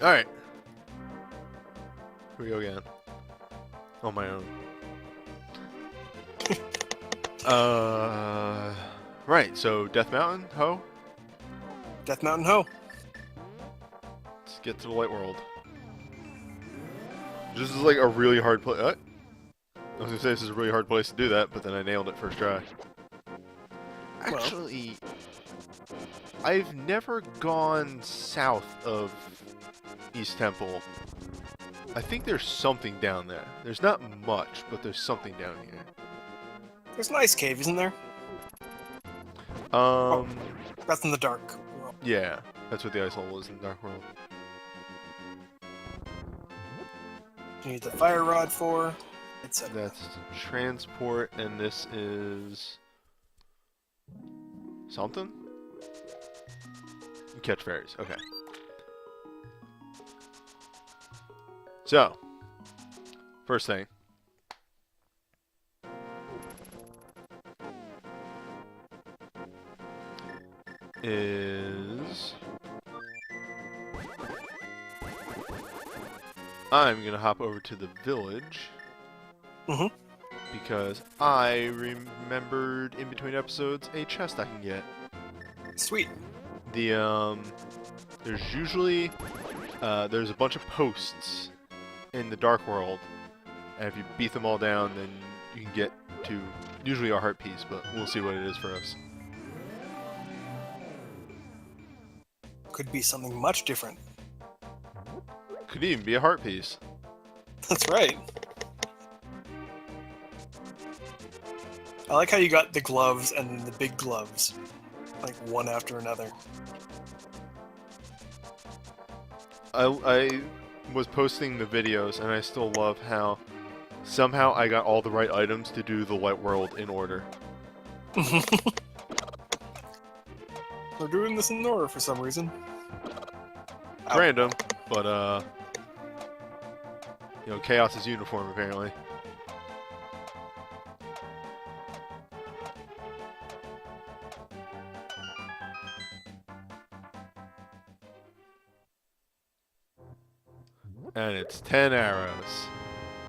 Alright. Here we go again. On my own. Right, so Death Mountain, ho? Death Mountain Ho. Let's get to the light world. This is like a really hard place. I was gonna say this is a really hard place to do that, but then I nailed it first try. Actually, I've never gone south of East Temple. I think there's something down there. There's not much, but there's something down here. There's an ice cave, isn't there? That's in the dark world. Yeah, that's what the ice hole is in the Dark World. You need the fire rod for, etc. That's transport, and this is something? You catch fairies, okay. So, first thing. Is I'm gonna hop over to the village because I remembered in between episodes a chest I can get. Sweet. The there's usually there's a bunch of posts in the Dark World, and if you beat them all down, then you can get to usually a heart piece, but we'll see what it is for us. Could be something much different. Could even be a heart piece. That's right. I like how you got the gloves and then the big gloves, like one after another. I was posting the videos, and I still love how somehow I got all the right items to do the light world in order. We're doing this in order for some reason. It's random, but you know, chaos is uniform apparently. And it's 10 arrows.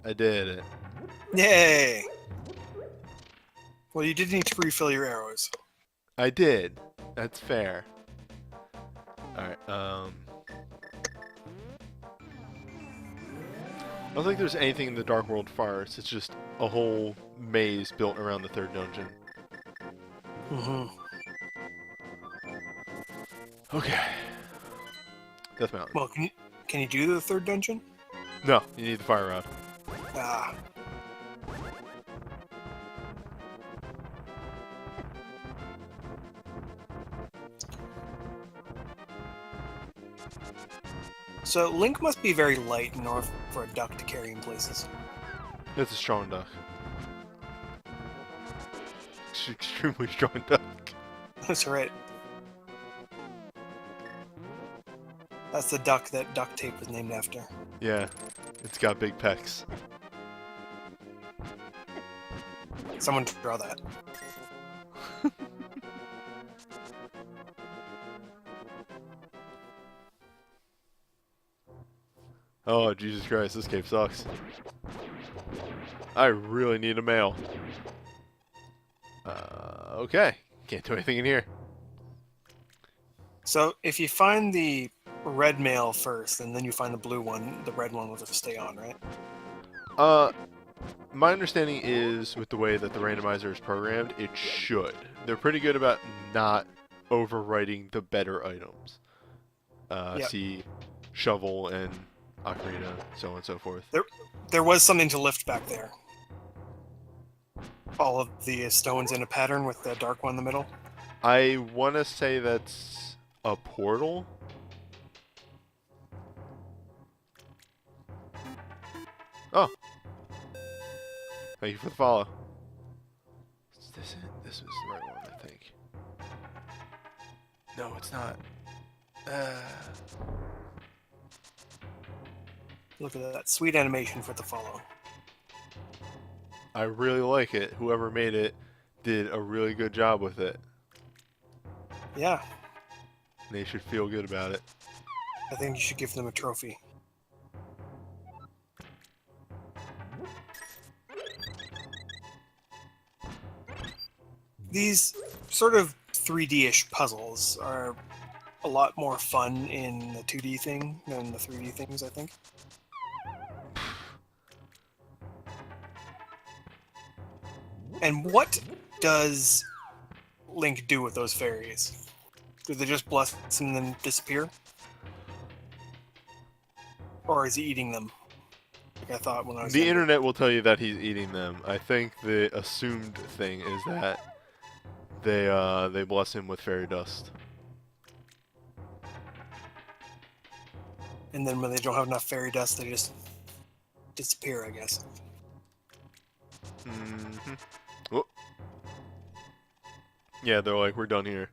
I did it. Yay! Well, you did need to refill your arrows. I did. That's fair. Alright, I don't think there's anything in the Dark World Forest. It's just a whole maze built around the third dungeon. Okay. Death Mountain. Well, can you do the third dungeon? No, you need the fire rod. Ah. So Link must be very light in order for a duck to carry in places. It's a strong duck. Extremely strong duck. That's right. That's the duck that duct tape was named after. Yeah, it's got big pecs. Someone draw that. Oh, Jesus Christ, this cave sucks. I really need a mail. Okay. Can't do anything in here. So if you find the red mail first, and then you find the blue one, the red one will just stay on, right? My understanding is, with the way that the randomizer is programmed, it should. They're pretty good about not overwriting the better items. Yep. See shovel and ocarina, so on and so forth. There was something to lift back there. All of the stones in a pattern with the dark one in the middle. I want to say that's a portal. Oh. Thank you for the follow. This was the right one, I think. No, it's not. Look at that sweet animation for the follow. I really like it. Whoever made it did a really good job with it. Yeah. They should feel good about it. I think you should give them a trophy. These sort of 3D-ish puzzles are a lot more fun in the 2D thing than the 3D things, I think. And what does Link do with those fairies? Do they just bless and then disappear? Or is he eating them? Like I thought when I was The younger. internet will tell you that he's eating them. I think the assumed thing is that they bless him with fairy dust. And then when they don't have enough fairy dust, they just disappear, I guess. Mm-hmm. Oh. Yeah, they're like, we're done here.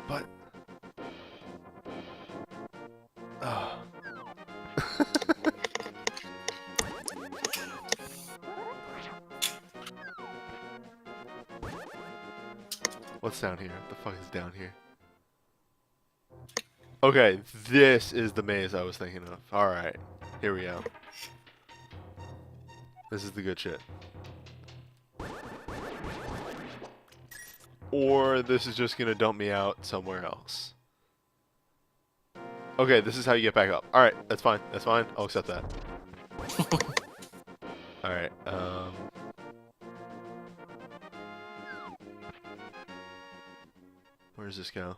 But... What's down here? What the fuck is down here? Okay, this is the maze I was thinking of. Alright, here we go. This is the good shit. Or this is just gonna dump me out somewhere else. Okay, this is how you get back up. Alright, that's fine. That's fine. I'll accept that. Alright, where does this go?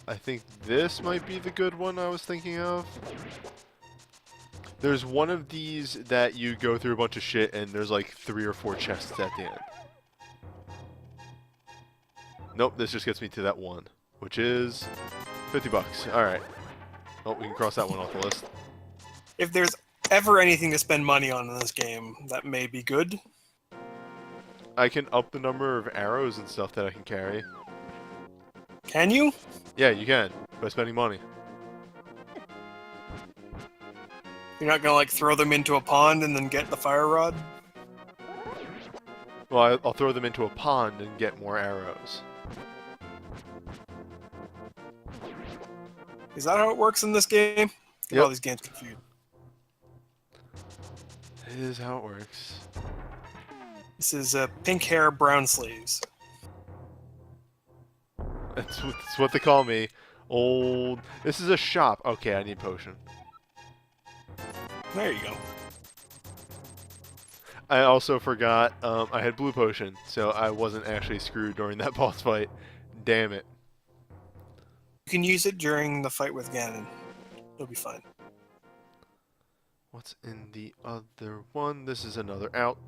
I think this might be the good one I was thinking of. There's one of these that you go through a bunch of shit and there's like 3 or 4 chests at the end. Nope, this just gets me to that one, which is 50 bucks. Alright. Oh, we can cross that one off the list. If there's ever anything to spend money on in this game, that may be good. I can up the number of arrows and stuff that I can carry. Can you? Yeah, you can, by spending money. You're not gonna like throw them into a pond and then get the fire rod? Well, I'll throw them into a pond and get more arrows. Is that how it works in this game? Get all these games confused. It is how it works. This is pink hair, brown sleeves. That's what they call me. Old... This is a shop. Okay, I need potion. There you go. I also forgot I had blue potion, so I wasn't actually screwed during that boss fight. Damn it. You can use it during the fight with Ganon. It'll be fine. What's in the other one? This is another out.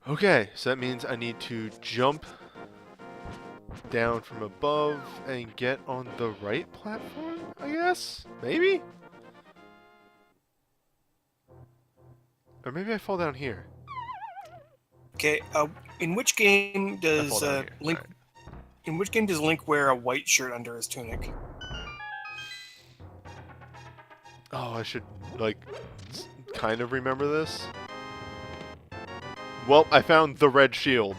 Okay, so that means I need to jump down from above and get on the right platform, I guess? Maybe? Or maybe I fall down here. Okay, in which game I does fall down here. Link... Sorry. In which game does Link wear a white shirt under his tunic? Oh, I should, like, kind of remember this. Well, I found the red shield.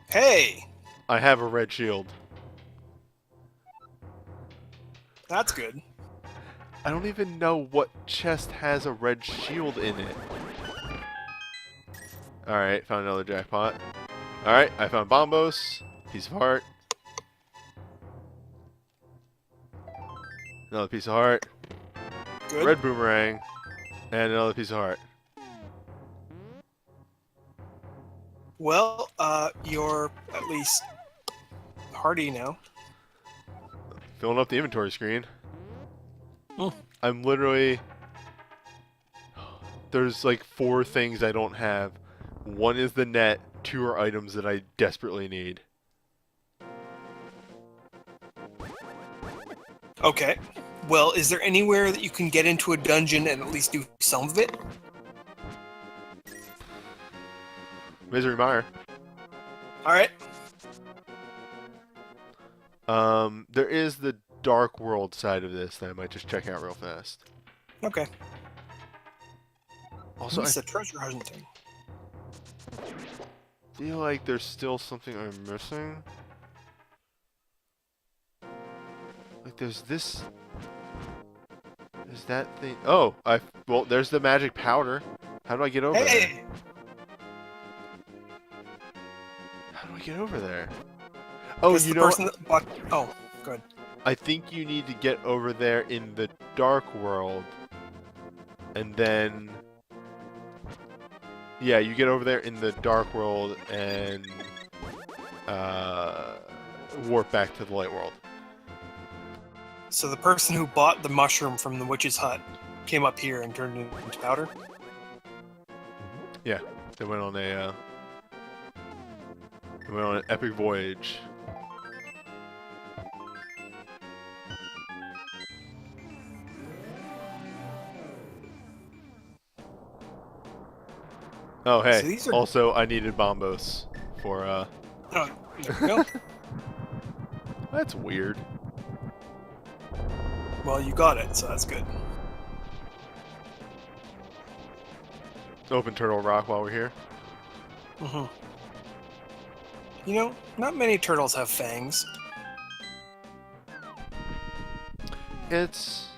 Hey! I have a red shield. That's good. I don't even know what chest has a red shield in it. Alright, found another jackpot. Alright, I found Bombos. Piece of heart. Another piece of heart. Good. Red boomerang. And another piece of heart. Well, you're at least hardy now. Filling up the inventory screen. Hmm. I'm literally... There's like 4 things I don't have. 1 is the net. 2 are items that I desperately need. Okay. Well, is there anywhere that you can get into a dungeon and at least do some of it? Misery Mire. Alright. There is the Dark World side of this that I might just check out real fast. Okay. Also, It's a treasure hunting. I feel like there's still something I'm missing. Like there's this. There's that thing. Oh, well, there's the magic powder. How do I get over there? Hey! How do I get over there? Oh, Guess you the know, person that bought... Oh, good. I think you need to get over there in the dark world, and then yeah, you get over there in the dark world and warp back to the light world. So the person who bought the mushroom from the witch's hut came up here and turned it into powder? Yeah, they went on an epic voyage. Oh, hey. So these are... Also, I needed bombos for, Oh, there we go. That's weird. Well, you got it, so that's good. Open Turtle Rock while we're here. Mm-hmm. You know, not many turtles have fangs. It's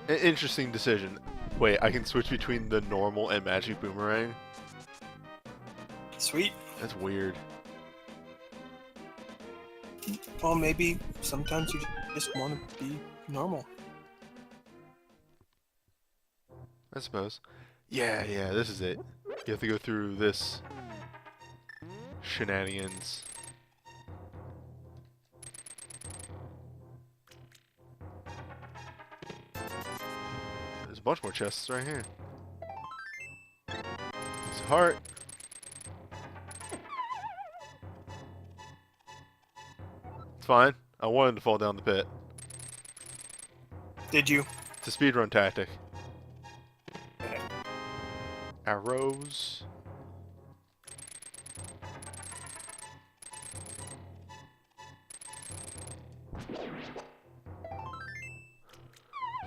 an interesting decision. Wait, I can switch between the normal and magic boomerang? Sweet. That's weird. Well, maybe sometimes you just want to be normal. I suppose. Yeah, this is it. You have to go through this shenanigans. There's a bunch more chests right here. It's a heart. It's fine. I wanted to fall down the pit. Did you? It's a speedrun tactic. Arrows.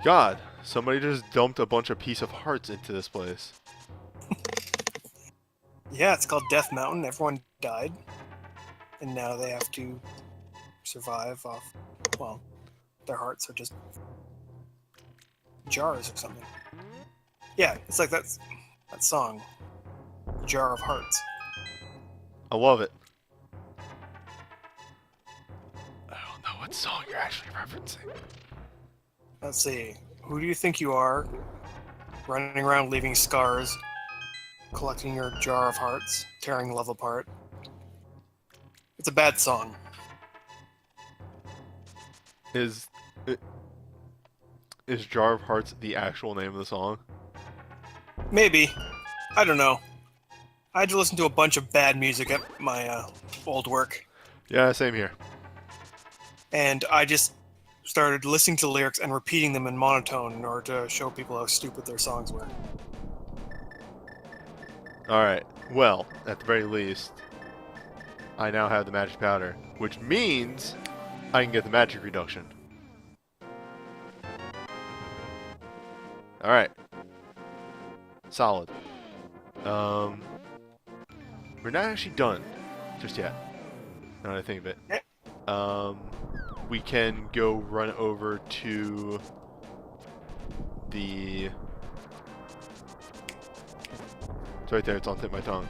God, somebody just dumped a bunch of piece of hearts into this place. Yeah, it's called Death Mountain. Everyone died. And now they have to survive off, well, their hearts are just jars or something. Yeah, it's like that song, Jar of Hearts. I love it. I don't know what song you're actually referencing. Let's see. Who do you think you are? Running around leaving scars, collecting your jar of hearts, tearing love apart. It's a bad song. Is Jar of Hearts the actual name of the song? Maybe. I don't know. I had to listen to a bunch of bad music at my old work. Yeah, same here. And I just started listening to lyrics and repeating them in monotone in order to show people how stupid their songs were. Alright, well, at the very least, I now have the magic powder, which means I can get the magic reduction. Alright. Solid. We're not actually done just yet. Now that I think of it. We can go run over to the... It's right there, it's on the tip of my tongue.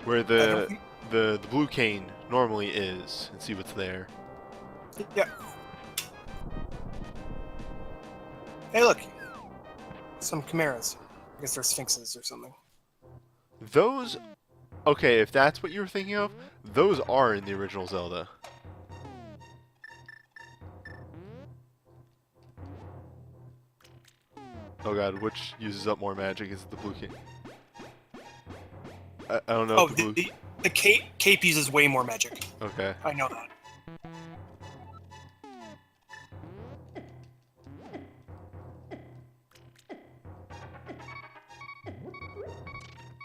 Where the blue cane normally is, and see what's there. Yeah. Hey, look. Some chimeras. I guess they're sphinxes or something. Those... Okay, if that's what you were thinking of, those are in the original Zelda. Oh god, which uses up more magic? Is it the blue cane? I don't know. Oh, if the blue... the cape uses way more magic. Okay. I know that.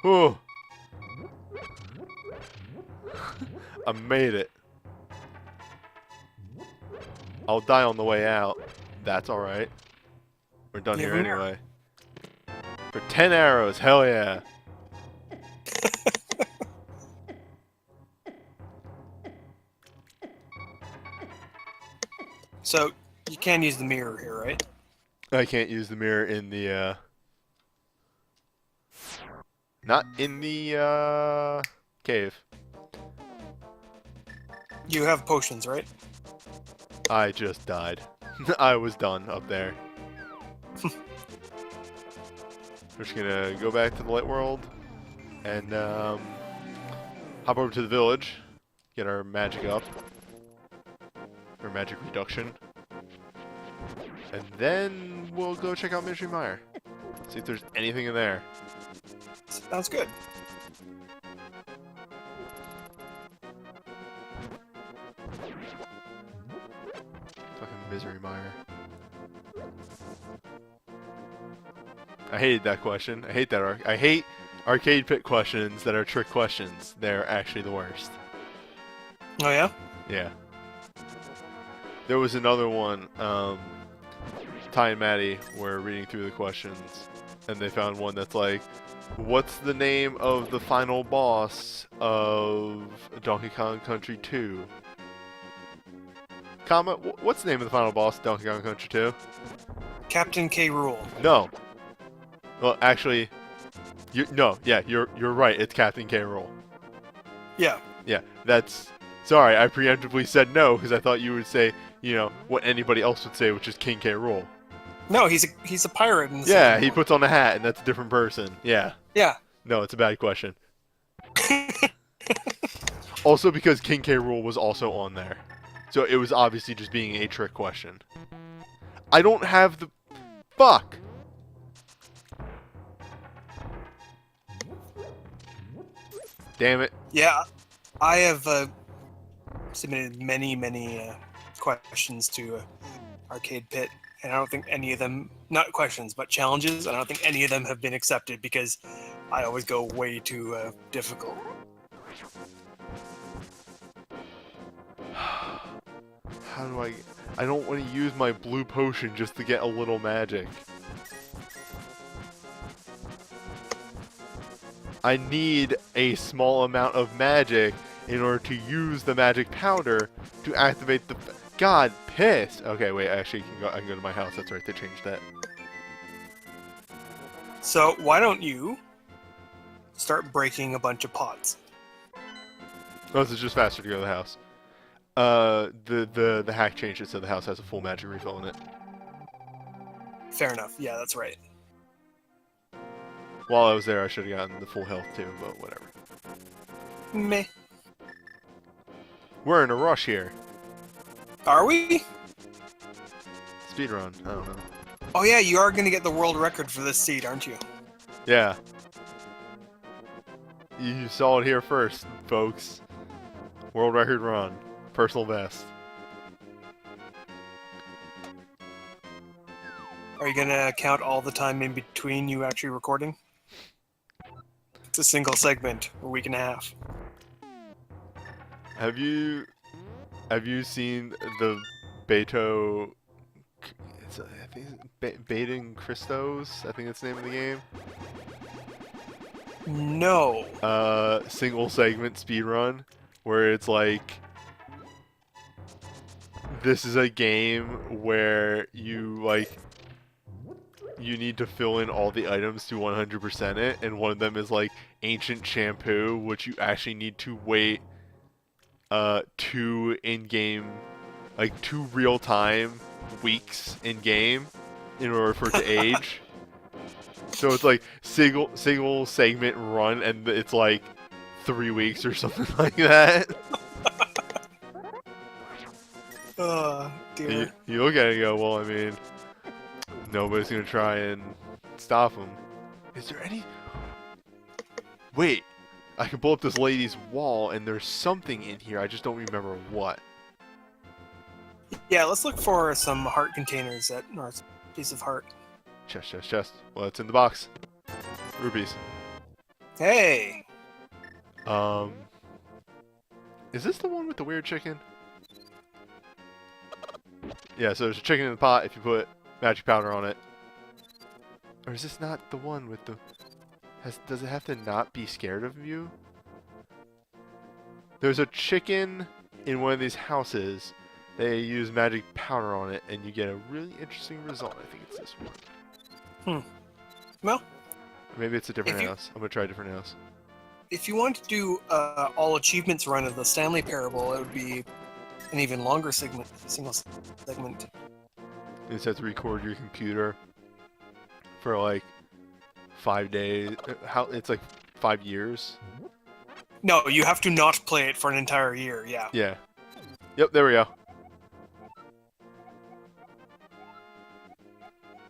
Whew. I made it. I'll die on the way out. That's alright. We're done here Never mind. anyway. For 10 arrows, hell yeah. So, you can use the mirror here, right? I can't use the mirror in the, not in the, cave. You have potions, right? I just died. I was done up there. We're just gonna go back to the light world and hop over to the village, get our magic up, or magic reduction, and then we'll go check out Mystery Mire. See if there's anything in there. Sounds good. Fucking Misery Mire. I hated that question. I hate that I hate arcade pit questions that are trick questions. They're actually the worst. Oh yeah? Yeah. There was another one, Ty and Maddie were reading through the questions, and they found one that's like, what's the name of the final boss of Donkey Kong Country 2? What's the name of the final boss of Donkey Kong Country 2? Captain K. Rool. No. Well, actually, you're right. It's Captain K. Rool. Yeah. Yeah, that's... Sorry, I preemptively said no, because I thought you would say, you know, what anybody else would say, which is King K. Rool. No, he's a pirate in the Yeah, second he one. puts on a hat, and that's a different person. Yeah. Yeah. No, it's a bad question. Also because King K. Rool was also on there. So it was obviously just being a trick question. I don't have the... Fuck! Damn it. Yeah, I have submitted many questions to Arcade Pit, and I don't think any of them, not questions, but challenges, and I don't think any of them have been accepted because I always go way too difficult. How do I don't want to use my blue potion just to get a little magic. I need a small amount of magic in order to use the magic powder to activate the... God, piss! Okay, wait, actually, I can go to my house. That's right, they changed that. So why don't you start breaking a bunch of pots? Oh, this is just faster to go to the house. The hack changed it so the house has a full magic refill in it. Fair enough. Yeah, that's right. While I was there, I should have gotten the full health too, but whatever. Meh. We're in a rush here. Are we? Speedrun, I don't know. Oh yeah, you are going to get the world record for this seed, aren't you? Yeah. You saw it here first, folks. World record run. Personal best. Are you going to count all the time in between you actually recording? It's a single segment, a week and a half. Have you seen the Beto? I think it's Baden Christos. I think that's the name of the game. No. Single segment speedrun where it's like, this is a game where you need to fill in all the items to 100% it, and one of them is like ancient shampoo, which you actually need to wait 2 real-time weeks in game in order for it to age. So it's like single segment run, and it's like 3 weeks or something like that. Dear. You look at it and go, well, I mean, nobody's gonna try and stop him. Is there any... Wait, I can blow up this lady's wall, and there's something in here. I just don't remember what. Yeah, let's look for some heart containers that are a piece of heart. Chest. Well, it's in the box. Rupees. Hey! Is this the one with the weird chicken? Yeah, so there's a chicken in the pot if you put magic powder on it. Or is this not the one with the... Does it have to not be scared of you? There's a chicken in one of these houses. They use magic powder on it, and you get a really interesting result. I think it's this one. Well, maybe it's a different house. I'm gonna try a different house. If you want to do all achievements run of the Stanley Parable, it would be an even longer single segment. You just have to record your computer for like 5 days. It's like 5 years. No, you have to not play it for an entire year. Yeah. Yeah. Yep. There we go.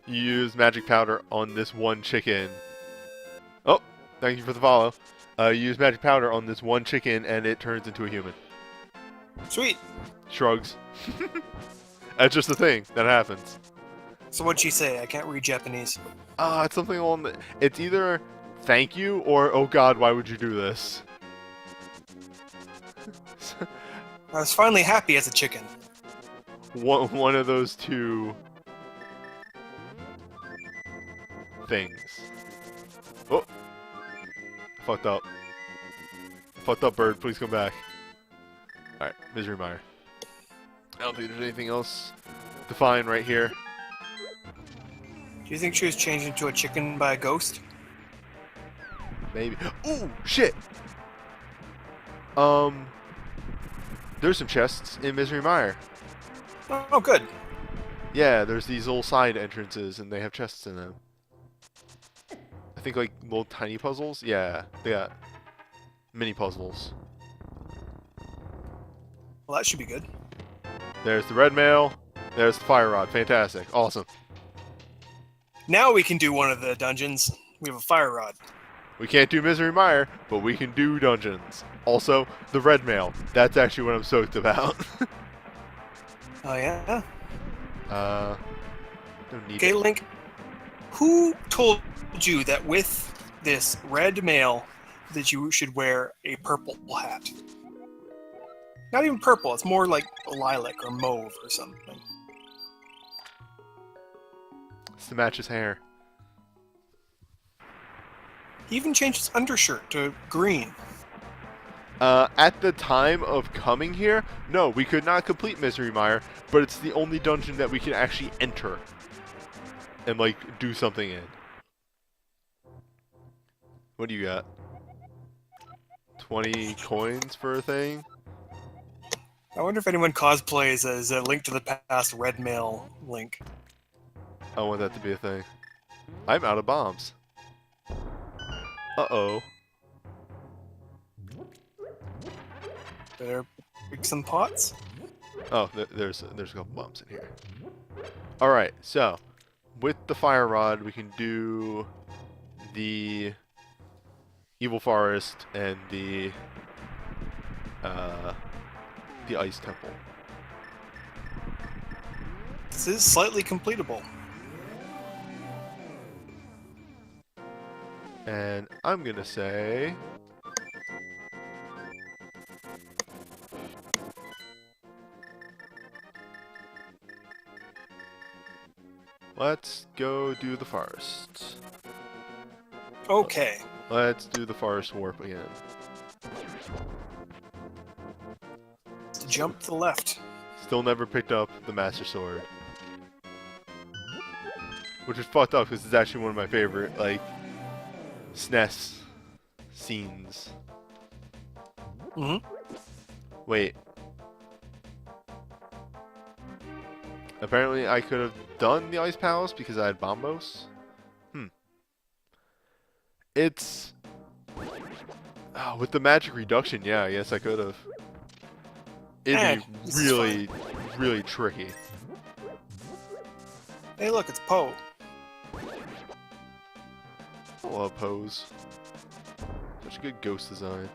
You use magic powder on this one chicken. Oh, thank you for the follow. You use magic powder on this one chicken, and it turns into a human. Sweet. Shrugs. That's just the thing that happens. So what'd she say? I can't read Japanese. It's something along the... It's either thank you or oh god, why would you do this? I was finally happy as a chicken. One of those two things. Oh! Fucked up. Fucked up, bird. Please come back. Alright, Misery Mire. I don't think there's anything else to find right here. Do you think she was changed into a chicken by a ghost? Maybe. Ooh, shit! There's some chests in Misery Mire. Oh, good. Yeah, there's these little side entrances, and they have chests in them. I think like little tiny puzzles? Yeah, they got mini puzzles. Well, that should be good. There's the red mail. There's the fire rod. Fantastic. Awesome. Now we can do one of the dungeons. We have a fire rod. We can't do Misery Mire, but we can do dungeons. Also, the red mail. That's actually what I'm stoked about. Oh, yeah? Don't need Okay, it. Link. Who told you that with this red mail that you should wear a purple hat? Not even purple. It's more like lilac or mauve or something. It's to match his hair. He even changed his undershirt to green. At the time of coming here, no, we could not complete Misery Mire, but it's the only dungeon that we can actually enter and, like, do something in. What do you got? 20 coins for a thing? I wonder if anyone cosplays as a Link to the Past red mail Link. I want that to be a thing. I'm out of bombs. Uh-oh. Better pick some pots. Oh, there's a couple bombs in here. Alright, so, with the fire rod, we can do the Evil Forest and the Ice Temple. This is slightly completable. And I'm gonna say... let's go do the forest. Okay. Let's do the forest warp again. Jump to the left. Still never picked up the Master Sword. Which is fucked up because it's actually one of my favorite, like, SNES scenes. Mm-hmm. Wait. Apparently I could have done the Ice Palace because I had Bombos? It's... oh, with the magic reduction, yeah, I guess I could have. It'd be This is really, really tricky. Hey, look, it's Poe. I love Pose. Such a good ghost design.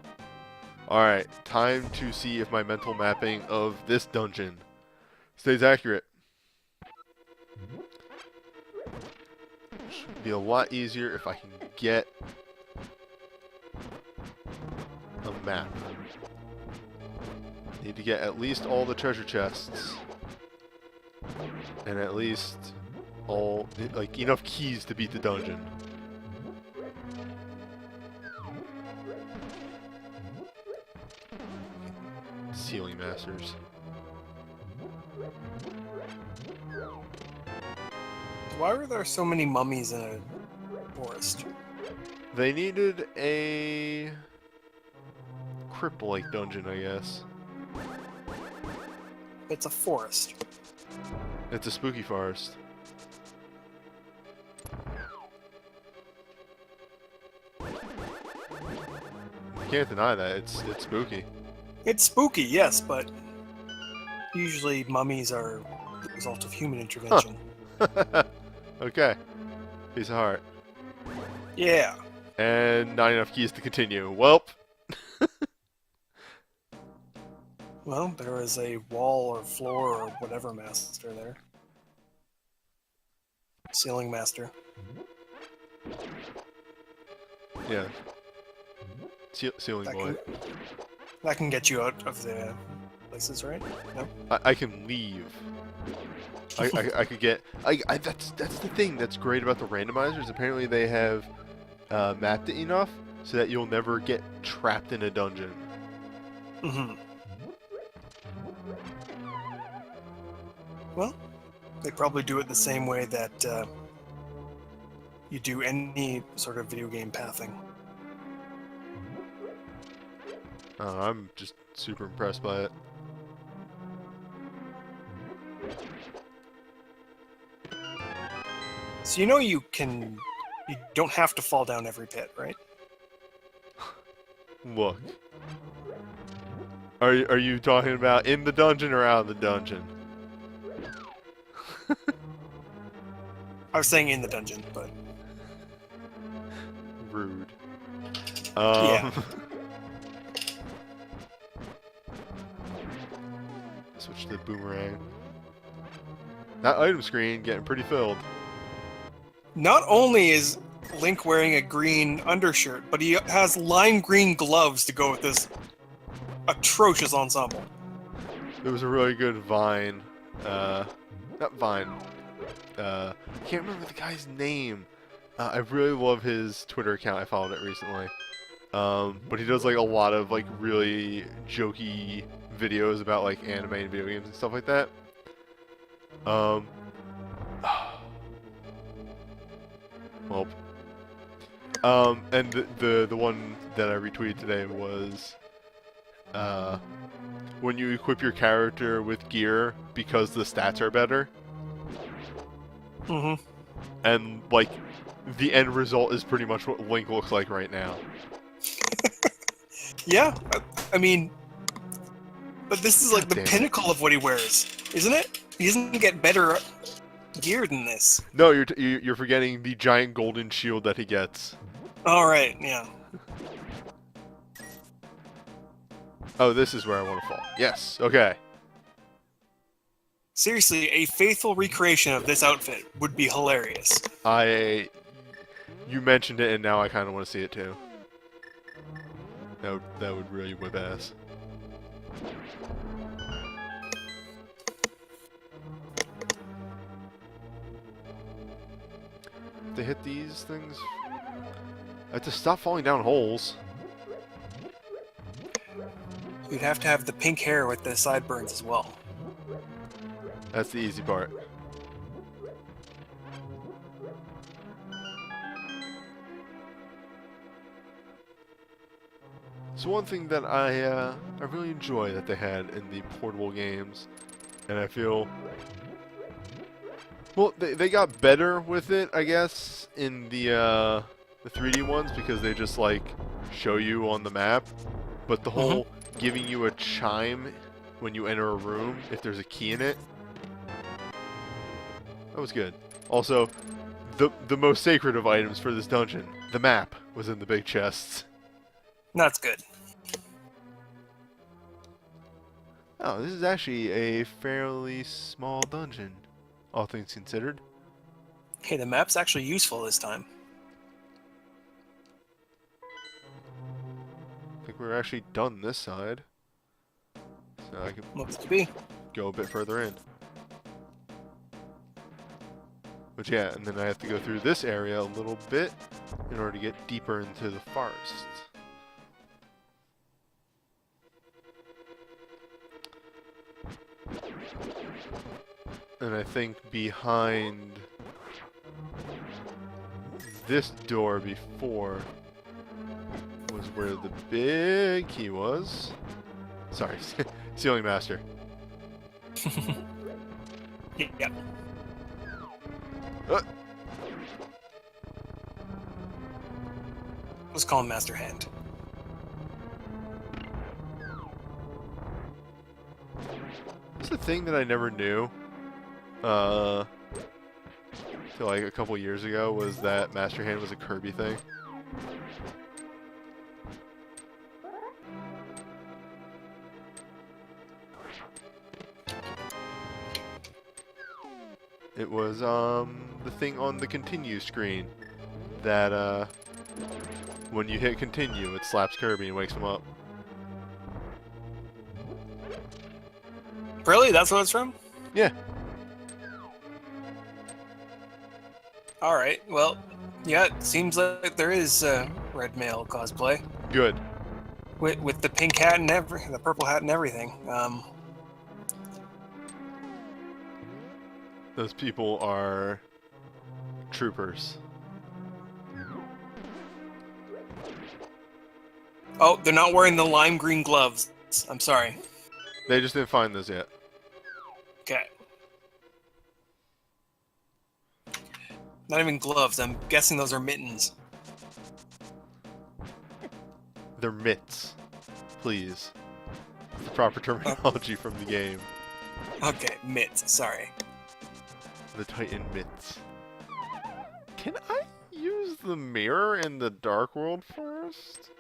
Alright, time to see if my mental mapping of this dungeon stays accurate. Should be a lot easier if I can get a map. Need to get at least all the treasure chests. And at least all like enough keys to beat the dungeon. Ceiling masters. Why were there so many mummies in a forest? They needed a crypt-like dungeon, I guess. It's a forest. It's a spooky forest. You can't deny that. It's spooky. It's spooky, yes, but usually mummies are the result of human intervention. Okay. Piece of heart. Yeah. And not enough keys to continue. Welp. Well, there is a wall or floor or whatever master there. Ceiling master. Yeah. Ceiling boy. That can get you out of the places, right? No? I can leave. I could get. That's the thing that's great about the randomizers. Apparently they have mapped it enough so that you'll never get trapped in a dungeon. Mm-hmm. Well, they probably do it the same way that you do any sort of video game pathing. I'm just super impressed by it. So you know you don't have to fall down every pit, right? Look. Are you talking about in the dungeon or out of the dungeon? I was saying in the dungeon, but... Rude. Yeah. Switch to the boomerang. That item screen getting pretty filled. Not only is Link wearing a green undershirt, but he has lime green gloves to go with this atrocious ensemble. There was a really good Vine. Not Vine. I can't remember the guy's name. I really love his Twitter account. I followed it recently. But he does like a lot of like really jokey videos about like anime and video games and stuff like that. Well, and the one that I retweeted today was when you equip your character with gear because the stats are better. Mm-hmm. And like the end result is pretty much what Link looks like right now. Yeah, I mean, but this is like God the damn it. pinnacle of what he wears, isn't it? He doesn't get better gear than this. No, you're forgetting the giant golden shield that he gets. All right, yeah. Oh, this is where I want to fall. Yes, okay. Seriously, a faithful recreation of this outfit would be hilarious. You mentioned it, and now I kind of want to see it too. That would really whip ass. To hit these things, I have to stop falling down holes. You'd have to have the pink hair with the sideburns as well. That's the easy part. So one thing that I really enjoy that they had in the portable games, and I feel, well, they got better with it, I guess, in the 3D ones because they just like show you on the map, but the whole giving you a chime when you enter a room if there's a key in it, that was good. Also, the most sacred of items for this dungeon, the map, was in the big chests. That's good. Oh, this is actually a fairly small dungeon, all things considered. Hey, the map's actually useful this time. I think we're actually done this side. So I can Looks to be. go a bit further in. But yeah, and then I have to go through this area a little bit in order to get deeper into the forest. And I think behind this door before was where the big key was. Sorry, Ceiling Master. Yep. Let's call him Master Hand. It's a thing that I never knew. Till like a couple years ago, was that Master Hand was a Kirby thing. It was the thing on the continue screen that when you hit continue, it slaps Kirby and wakes him up. Really? That's what it's from? Yeah. Alright, well, yeah, it seems like there is red male cosplay. Good. With the pink hat and the purple hat and everything. Those people are troopers. Oh, they're not wearing the lime green gloves. I'm sorry. They just didn't find those yet. Okay. Not even gloves. I'm guessing those are mittens. They're mitts. Please. The proper terminology from the game. Okay, mitts. Sorry. The Titan mitts. Can I use the mirror in the Dark World first?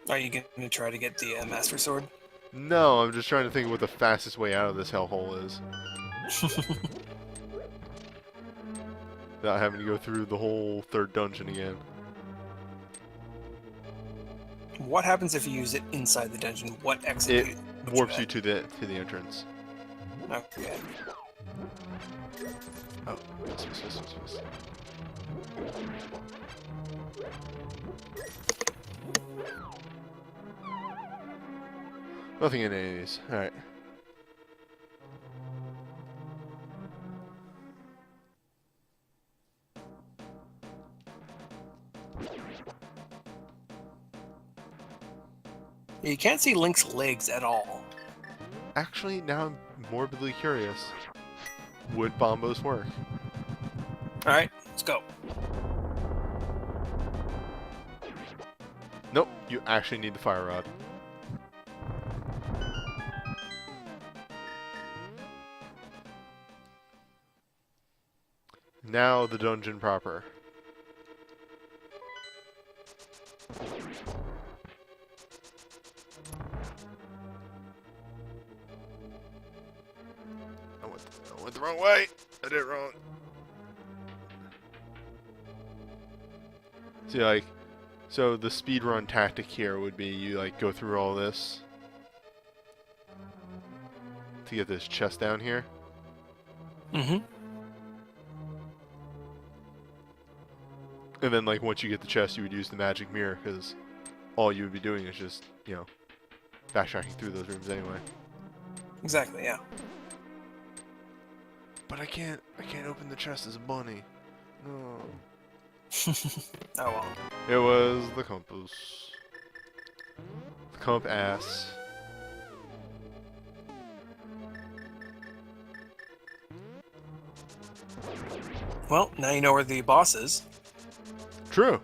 Are you going to try to get the Master Sword? No, I'm just trying to think of what the fastest way out of this hellhole is. Without having to go through the whole third dungeon again. What happens if you use it inside the dungeon? What exit? It warps you to the entrance. Okay. Oh, yes. Nothing in any of these. Alright. You can't see Link's legs at all. Actually, now I'm morbidly curious. Would bombos work? Alright, let's go. Nope, you actually need the fire rod. Now the dungeon proper. I went the wrong way. I did it wrong. See, like, so the speedrun tactic here would be you like go through all this to get this chest down here. Mm-hmm. And then, like, once you get the chest, you would use the magic mirror, because all you would be doing is just, you know, backtracking through those rooms anyway. Exactly, yeah. But I can't open the chest as a bunny. No. Oh well. It was the compass. The compass. Well, now you know where the boss is. True.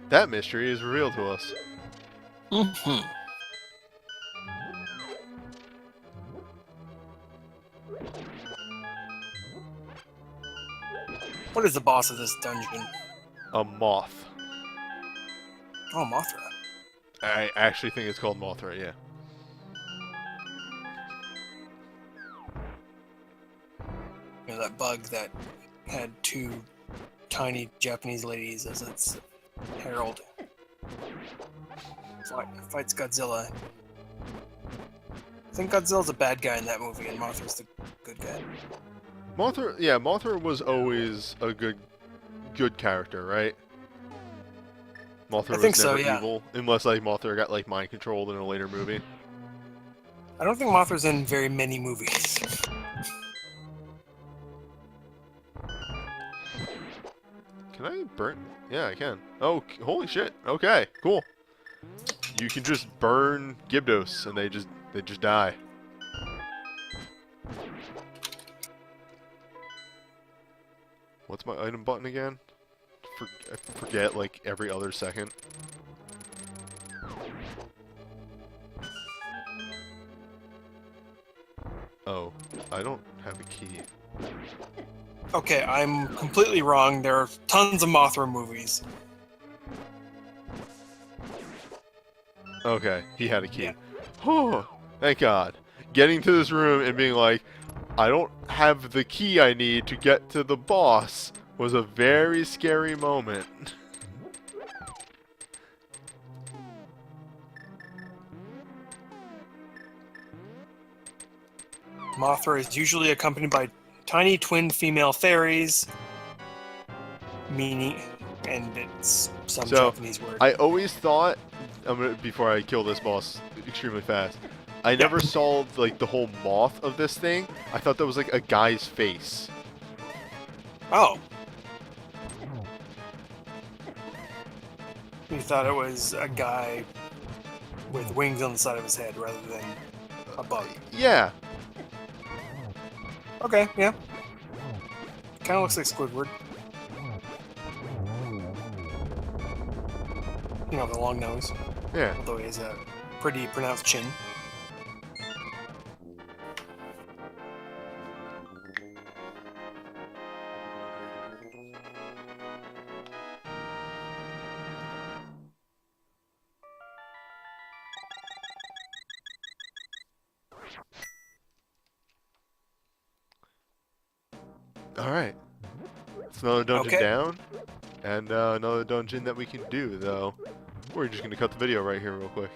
That mystery is revealed to us. Mm-hmm. What is the boss of this dungeon? A moth. Oh, Mothra. I actually think it's called Mothra, yeah. You know, that bug that had two tiny Japanese ladies as its herald. Fights Godzilla. I think Godzilla's a bad guy in that movie, and Mothra's the good guy. Mothra, yeah, Mothra was always a good character, right? Mothra I was think so, never yeah. evil, unless like Mothra got like mind controlled in a later movie. I don't think Mothra's in very many movies. Can I burn? Yeah, I can. Oh, holy shit. Okay, cool. You can just burn Gyptos and they just die. What's my item button again? I forget like every other second. Oh, I don't have a key. Okay, I'm completely wrong. There are tons of Mothra movies. Okay, he had a key. Yeah. Oh, thank God. Getting to this room and being like, I don't have the key I need to get to the boss was a very scary moment. Mothra is usually accompanied by tiny twin female fairies, meaning, and it's some So, Japanese word. I always thought, before I kill this boss extremely fast, I never saw like the whole moth of this thing. I thought that was like a guy's face. Oh. You thought it was a guy with wings on the side of his head rather than a bug. Yeah. Okay, yeah. Kind of looks like Squidward. You know, the long nose. Yeah. Although he has a pretty pronounced chin. Alright. It's another dungeon Okay. down. And another dungeon that we can do, though. We're just going to cut the video right here real quick.